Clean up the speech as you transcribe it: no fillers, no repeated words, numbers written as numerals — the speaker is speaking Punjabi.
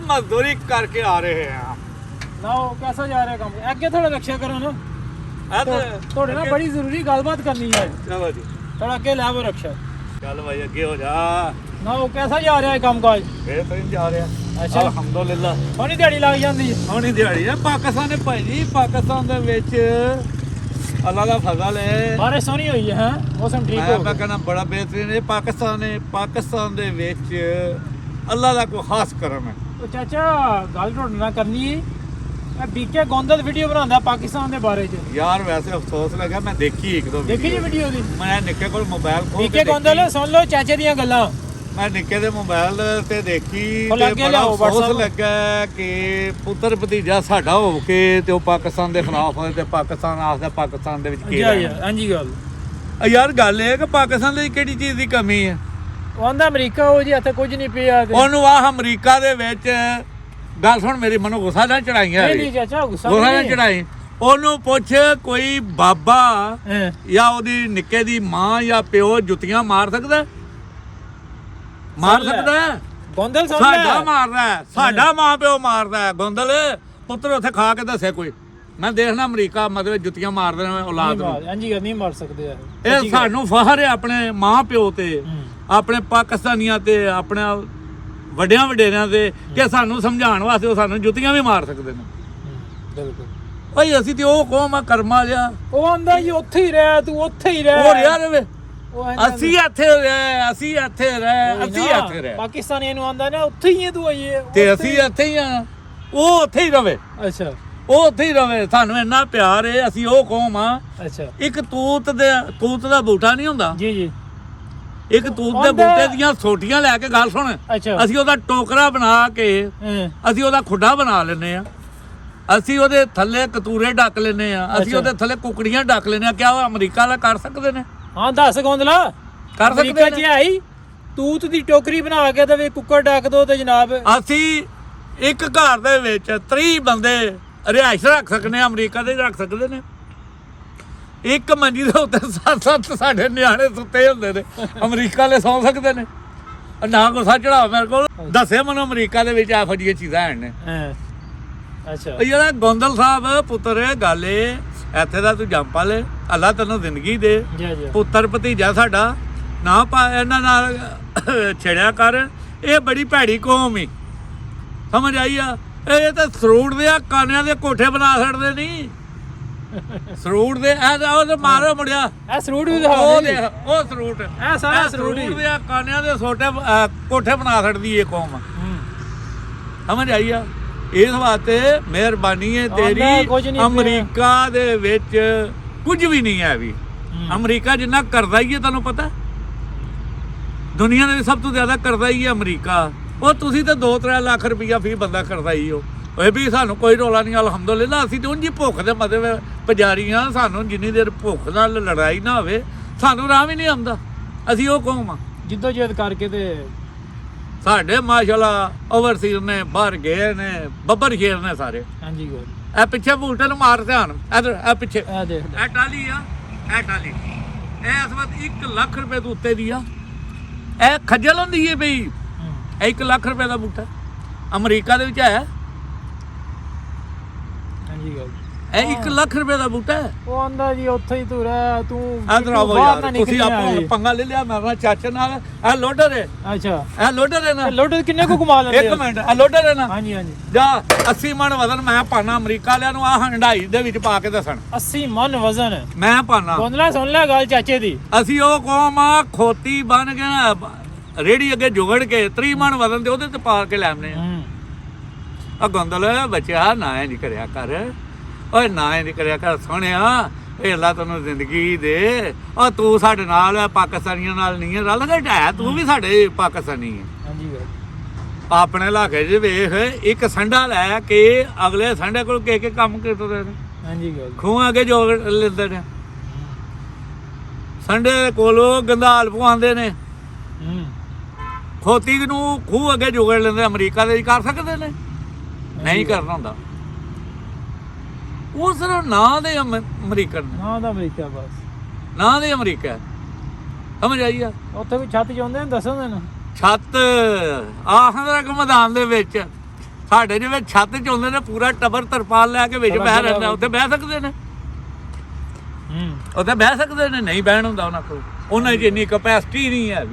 मजदूरी करके आ रहे हैं। ना कैसा जा रहा है काम? अगे थोड़ा रक्षा करो ना, थोड़े ना बड़ी जरूरी गलबात करनी है। चलो जी, थोड़ा अगे ला वो रक्षा। चल भाई अगे हो जा। ना वो कैसा जा रहा है काम काज? बेहतरीन जा रहा। अच्छा, अल्हम्दुलिल्लाह। सोनी दिहाड़ी लग जाती है। सोनी दिहाड़ी है पाकिस्तान ने भाई जी। पाकिस्तान दे विच अल्लाह दा फजल है, बारिश सोनी हुई है, मौसम ठीक हो मैं कहना बड़ा बेहतरीन है। पाकिस्तान दे विच अल्लाह दा कोई खास करम है। तो चाचा गल थोड़े नाल करनी है, बीके गोंदल वीडियो बनांदा पाकिस्तान दे बारे च। यार वैसे अफसोस लगा, मैं देखी एक दो देखी जी वीडियो दी? मैं निक्के कोल मोबाइल खोल बीके गोंदल सुन लो चाचे दियां गल्लां। मैं निक्के दे मोबाइल ते देखी ਉਹ ਤੇ ਲੱਗੇ ਬੜਾ ਲਿਆਓ ਅਫਸੋਸ WhatsApp। ਲੱਗਾ ਕਿ ਪੁੱਤਰ ਭਤੀਜਾ ਸਾਡਾ ਹੋ ਕੇ ਤੇ ਉਹ ਪਾਕਿਸਤਾਨ ਦੇ ਖਿਲਾਫ ਹੋਏ ਤੇ ਪਾਕਿਸਤਾਨ ਆਖਦਾ ਪਾਕਿਸਤਾਨ ਦੇ ਵਿੱਚ ਕੀ ਜੀ ਰਹਿਣਾ। ਹਾਂਜੀ ਗੱਲ ਯਾਰ ਗੱਲ ਇਹ ਹੈ ਕਿ ਪਾਕਿਸਤਾਨ ਦੇ ਕਿਹੜੀ ਚੀਜ਼ ਦੀ ਕਮੀ ਹੈ? ਉਹ ਆਂਦਾ ਅਮਰੀਕਾ ਉਹ ਜੀ ਇੱਥੇ ਕੁਝ ਨਹੀਂ ਪਿਆ ਤੇ ਉਹਨੂੰ ਆਹ ਅਮਰੀਕਾ ਦੇ ਵਿੱਚ ਗੱਲ ਸੁਣ ਮੇਰੀ, ਮੈਨੂੰ ਗੁੱਸਾ ਨਾ ਚੜਾਈਆਂ ਨਹੀਂ ਚਾਚਾ ਗੁੱਸਾ ਗੁੱਸਾ ਨਾ ਨਹੀਂ ਚੜਾਈ। ਉਹਨੂੰ ਪੁੱਛ ਕੋਈ ਬਾਬਾ ਹੈ। ਜਾਂ ਉਹਦੀ ਨਿੱਕੇ ਦੀ ਮਾਂ ਜਾਂ ਪਿਓ ਜੁੱਤੀਆਂ ਮਾਰ ਸਕਦਾ? ਮਾਰ ਸਕਦਾ? ਗੋਂਦਲ ਸੁਣ ਸਾਡਾ ਲੈ। ਮਾਰਦਾ ਹੈ, ਸਾਡਾ ਮਾਂ ਪਿਓ ਮਾਰਦਾ ਹੈ। ਗੋਂਦਲ ਪੁੱਤਰ ਉੱਥੇ ਖਾ ਕੇ ਦੱਸੇ ਕੋਈ? ਮੈਂ ਦੇਖਣਾ ਅਮਰੀਕਾ ਮਤਲਬ ਜੁੱਤੀਆਂ ਮਾਰਦੇ ਨੇ ਔਲਾਦ ਨੂੰ। ਹਾਂਜੀ ਨਹੀਂ ਮਾਰ ਸਕਦੇ ਯਾਰ। ਇਹ ਸਾਨੂੰ ਫਖਰ ਹੈ ਆਪਣੇ ਮਾਂ ਪਿਓ ਤੇ, ਆਪਣੇ ਪਾਕਿਸਤਾਨੀਆਂ ਤੇ, ਆਪਣੇ ਵੱਡਿਆਂ ਵਡੇਰਿਆਂ ਤੇ ਕਿ ਸਾਨੂੰ ਸਮਝਾਉਣ ਵਾਸਤੇ ਉਹ ਸਾਨੂੰ ਜੁੱਤੀਆਂ ਵੀ ਮਾਰ ਸਕਦੇ ਨੇ। ਬਿਲਕੁਲ ਭਾਈ ਅਸੀਂ ਤੇ ਉਹ ਕੌਮ ਆ ਕਰਮਾ ਲਿਆ। ਉਹ ਆਂਦਾ ਜੀ ਉੱਥੇ ਹੀ ਰਹਿ, ਤੂੰ ਉੱਥੇ ਹੀ ਰਹਿ। ਉਹ ਰਿਹਾ ਰਵੇ, ਉਹ ਆਂਦਾ ਅਸੀਂ ਇੱਥੇ ਰਹਿ, ਅਸੀਂ ਇੱਥੇ ਰਹਿ, ਅਸੀਂ ਇੱਥੇ ਰਹਿ। ਪਾਕਿਸਤਾਨੀਆਂ ਨੂੰ ਆਂਦਾ ਨਾ ਉੱਥੇ ਹੀ ਹੈ ਤੂੰ ਆਈਏ ਤੇ ਅਸੀਂ ਇੱਥੇ ਹੀ ਆ, ਉਹ ਉੱਥੇ ਹੀ ਰਵੇ। ਅੱਛਾ ਉਹ ਉੱਥੇ ਹੀ ਰਵੇ। ਸਾਨੂੰ ਇੰਨਾ ਪਿਆਰ ਹੈ, ਅਸੀਂ ਉਹ ਕੌਮ ਆ। ਅੱਛਾ ਇੱਕ ਤੂਤ ਦਾ ਬੂਟਾ ਨਹੀਂ ਹੁੰਦਾ, ਜੀ ਜੀ ਇੱਕ ਤੂਤ ਦੇ ਬੂਟੇ ਦੀਆਂ ਸੋਟੀਆਂ ਲੈ ਕੇ ਗੱਲ ਸੁਣ, ਅੱਛਾ ਅਸੀਂ ਉਹਦਾ ਟੋਕਰਾ ਬਣਾ ਕੇ ਅਸੀਂ ਉਹਦਾ ਖੁੱਡਾ ਬਣਾ ਲੈਨੇ ਆ। ਅਸੀਂ ਉਹਦੇ ਥੱਲੇ ਕਤੂਰੇ ਢੱਕ ਲੈਨੇ ਆ, ਅਸੀਂ ਉਹਦੇ ਥੱਲੇ ਕੁਕੜੀਆਂ ਢੱਕ ਲੈਨੇ ਆ। ਕਿਆ ਉਹ ਅਮਰੀਕਾ ਵਾਲਾ ਕਰ ਸਕਦੇ ਨੇ? ਹਾਂ ਦੱਸ ਗੋਂਦਲਾ ਕਰ ਸਕਦੇ ਨੇ? ਆਈ ਤੂਤ ਦੀ ਟੋਕਰੀ ਬਣਾ ਕੇ ਤੇ ਕੁੱਕਰ ਢੱਕ ਦੋ ਤੇ ਜਨਾਬ ਅਸੀਂ ਇੱਕ ਘਰ ਦੇ ਵਿੱਚ 30 ਬੰਦੇ ਰਿਹਾਇਸ਼ ਰੱਖ ਸਕਦੇ ਆ। ਅਮਰੀਕਾ ਦੇ ਰੱਖ ਸਕਦੇ ਨੇ। ਇੱਕ ਮੰਜੀ ਦੇ ਉੱਤੇ 7-7 ਸਾਡੇ ਨਿਆਣੇ ਸੁੱਤੇ ਹੁੰਦੇ ਨੇ। ਅਮਰੀਕਾ ਵਾਲੇ ਸੌਂ ਸਕਦੇ ਨੇ? ਨਾ ਗੁੱਸਾ ਚੜਾ ਮੇਰੇ ਕੋਲ ਦੱਸੇ ਮੈਨੂੰ ਅਮਰੀਕਾ ਦੇ ਵਿੱਚ ਇਹੋ ਜਿਹੀਆਂ ਚੀਜ਼ਾਂ ਹਨ ਨੇ। ਅੱਛਾ ਜਿਹੜਾ ਗੋਂਦਲ ਸਾਹਿਬ ਪੁੱਤਰ ਗੱਲ ਏ, ਇੱਥੇ ਦਾ ਤੂੰ ਜੰਪਾ ਲੈ, ਅੱਲਾ ਤੈਨੂੰ ਜ਼ਿੰਦਗੀ ਦੇ। ਪੁੱਤਰ ਭਤੀਜਾ ਸਾਡਾ ਨਾ ਪਾ ਇਹਨਾਂ ਨਾਲ ਛੇੜਿਆ ਕਰ। ਇਹ ਬੜੀ ਭੈੜੀ ਕੌਮ ਈ, ਸਮਝ ਆਈ ਆ? ਇਹ ਤਾਂ ਸਰੂਟ ਦੇ ਕਾਨਿਆਂ ਦੇ ਕੋਠੇ ਬਣਾ ਛੱਡਦੇ ਨਹੀਂ। ਸਰੂਟ ਦੇ ਉਹ ਮਾਰੋ ਮੁੜਿਆ ਇਹ ਸਰੂਟ ਵੀ ਉਹ ਦੇਖ, ਉਹ ਸਰੂਟ ਇਹ ਸਾਰਾ ਸਰੂਟ ਦੇ ਕਾਨਿਆਂ ਦੇ ਛੋਟੇ ਕੋਠੇ ਬਣਾ ਛੱਡਦੀ ਇਹ ਕੌਮ, ਸਮਝ ਆਈ ਆ? ਇਸ ਵਾਸਤੇ ਮਿਹਰਬਾਨੀ ਹੈ ਤੇਰੀ। ਅਮਰੀਕਾ ਦੇ ਵਿੱਚ ਕੁਝ ਵੀ ਨਹੀਂ ਹੈ ਵੀ। ਅਮਰੀਕਾ ਜਿੰਨਾ ਕਰਦਾ ਹੀ ਹੈ, ਤੁਹਾਨੂੰ ਪਤਾ ਦੁਨੀਆ ਦੇ ਵਿੱਚ ਸਭ ਤੋਂ ਜ਼ਿਆਦਾ ਕਰਦਾ ਹੀ ਹੈ ਅਮਰੀਕਾ। ਉਹ ਤੁਸੀਂ ਤਾਂ 2-3 ਲੱਖ ਰੁਪਈਆ ਫੀ ਬੰਦਾ ਕਰਦਾ ਹੀ ਹੋ। ਇਹ ਵੀ ਸਾਨੂੰ ਕੋਈ ਰੌਲਾ ਨਹੀਂ, ਅਲਹਮਦੁਲਿਲਾ। ਅਸੀਂ ਤੇ ਉਂਝ ਹੀ ਭੁੱਖ ਦੇ ਮਤਲਬ ਪੁਜਾਰੀਆਂ। ਸਾਨੂੰ ਜਿੰਨੀ ਦੇਰ ਭੁੱਖ ਨਾਲ ਲੜਾਈ ਨਾ ਹੋਵੇ ਸਾਨੂੰ ਰਾਹ ਵੀ ਨਹੀਂ ਆਉਂਦਾ। ਅਸੀਂ ਉਹ ਕੌਮ ਆ ਜਿੱਦੋਂ ਜਦ ਕਰਕੇ ਤੇ ਸਾਡੇ ਮਾਸ਼ਾਅੱਲਾ ਓਵਰਸੀਅਰ ਨੇ, ਬਾਹਰ ਗਏ ਨੇ, ਬੱਬਰ ਸ਼ੇਰ ਨੇ ਸਾਰੇ। ਹਾਂਜੀ ਇਹ ਪਿੱਛੇ ਬੂਟੇ ਨੂੰ ਮਾਰ ਧਿਆਨ, ਇਧਰ ਇਹ ਪਿੱਛੇ ਇਹ ਦੇਖ ਇਹ ਟਾਲੀ ਆ, ਇਹ ਟਾਲੀ ਇਹ ਇਸ ਵਕਤ 1 ਲੱਖ ਰੁਪਏ ਤੋਂ ਉੱਤੇ ਦੀ ਆ। ਇਹ ਖੱਜਲ ਹੁੰਦੀ ਹੈ ਬਈ। ਇਹ 1 ਲੱਖ ਰੁਪਏ ਦਾ ਬੂਟਾ ਅਮਰੀਕਾ ਦੇ ਵਿੱਚ ਹੈ। ਹਾਂਜੀ ਗੱਲ ਇਹ 1 ਲੱਖ ਰੁਪਏ ਦਾ ਬੂਟਾ ਹੈ। ਉਹ ਆਂਦਾ ਜੀ ਉੱਥੇ ਹੀ ਤੂੰ ਰਹਿ, ਤੂੰ ਇਧਰ ਆਵੋ ਯਾਰ, ਤੁਸੀਂ ਆਪੋ ਪੰਗਾ ਲੈ ਲਿਆ ਮੇਰੇ ਨਾਲ ਚਾਚੇ ਨਾਲ। ਇਹ ਲੋਡਰ ਹੈ। ਅੱਛਾ ਇਹ ਲੋਡਰ ਹੈ ਨਾ? ਲੋਡਰ ਕਿੰਨੇ ਕੋ ਕਮਾ ਲੈਂਦੇ? 1 ਮਿੰਟ, ਇਹ ਲੋਡਰ ਹੈ ਨਾ? ਹਾਂਜੀ ਹਾਂਜੀ। ਜਾ 80 ਮਣ ਵਜ਼ਨ ਮੈਂ ਪਾਣਾ ਅਮਰੀਕਾ ਵਾਲਿਆਂ ਨੂੰ। ਆਹ ਹੰਡਾਈ ਦੇ ਵਿੱਚ ਪਾ ਕੇ ਦੱਸਣ 80 ਮਣ ਵਜ਼ਨ ਮੈਂ ਪਾਣਾ। ਗੋਂਦਲਾ ਸੁਣ ਲੈ ਗੱਲ ਚਾਚੇ ਦੀ। ਅਸੀਂ ਉਹ ਕੌਮ ਆ ਖੋਤੀ ਬਣ ਕੇ ਰੇੜੀ ਅੱਗੇ ਜੁਗੜ ਕੇ 30 ਮਣ ਵਜ਼ਨ ਤੇ ਉਹਦੇ ਤੇ ਪਾ ਕੇ ਲੈਣੇ ਆ। ਆ ਗੋਂਦਲ ਬੱਚਿਆ ਨਾ ਇਹ ਨਹੀਂ ਕਰਿਆ ਕਰ, ਓਏ ਨਾ ਇਹ ਨਹੀਂ ਕਰਿਆ ਕਰ ਸੋਹਣਿਆ। ਇਹ ਅੱਲਾ ਤੈਨੂੰ ਜ਼ਿੰਦਗੀ ਦੇ। ਉਹ ਤੂੰ ਸਾਡੇ ਨਾਲ ਪਾਕਿਸਤਾਨੀਆਂ ਨਾਲ ਨਹੀਂ ਹੈ ਰਲ ਕੇ ਹੈ, ਤੂੰ ਵੀ ਸਾਡੇ ਪਾਕਿਸਤਾਨੀ ਹੈ। ਹਾਂਜੀ ਆਪਣੇ ਇਲਾਕੇ 'ਚ ਵੇਖ, ਇੱਕ ਸੰਡਾ ਲੈ ਕੇ ਅਗਲੇ ਸੰਡੇ ਕੋਲ ਕੇ ਕੰਮ ਕਰਦੇ ਨੇ। ਹਾਂਜੀ ਗੱਲ ਖੂਹਾਂ ਅੱਗੇ ਜੋੜ ਲੈਂਦੇ ਨੇ। ਸੰਡੇ ਕੋਲੋਂ ਗੰਧਾਲ ਪਵਾਉਂਦੇ ਨੇ। ਖੋਤੀ ਨੂੰ ਖੂਹ ਅੱਗੇ ਜੋੜ ਲੈਂਦੇ। ਅਮਰੀਕਾ ਦੇ ਕਰ ਸਕਦੇ ਨੇ? ਨਹੀਂ ਕਰਨਾ ਹੁੰਦਾ। ਉਹ ਸਿਰਫ ਨਾਂ ਦੇ ਅਮਰੀਕਨ, ਨਾਂ ਦਾ ਅਮਰੀਕਾ, ਬਸ ਨਾਂ ਦੇ ਅਮਰੀਕਾ। ਸਮਝ ਆਈ ਆ? ਉੱਥੇ ਵੀ ਛੱਤ ਚਾਹੁੰਦੇ ਨੇ, ਦੱਸੋ ਮੈਨੂੰ। ਛੱਤ ਆਖਰ ਮੈਦਾਨ ਦੇ ਵਿੱਚ ਸਾਡੇ ਜਿਵੇਂ ਛੱਤ ਚ ਆਉਂਦੇ ਨੇ ਪੂਰਾ ਟੱਬਰ ਤਰਪਾਲ ਲੈ ਕੇ ਵਿੱਚ ਬਹਿ ਰਹਿੰਦਾ, ਉੱਥੇ ਬਹਿ ਸਕਦੇ ਨੇ, ਉੱਥੇ ਬਹਿ ਸਕਦੇ ਨੇ, ਨਹੀਂ ਬਹਿਣ ਹੁੰਦਾ ਉਹਨਾਂ ਕੋਲ, ਉਹਨਾਂ 'ਚ ਇੰਨੀ ਕਪੈਸਿਟੀ ਨਹੀਂ ਹੈ।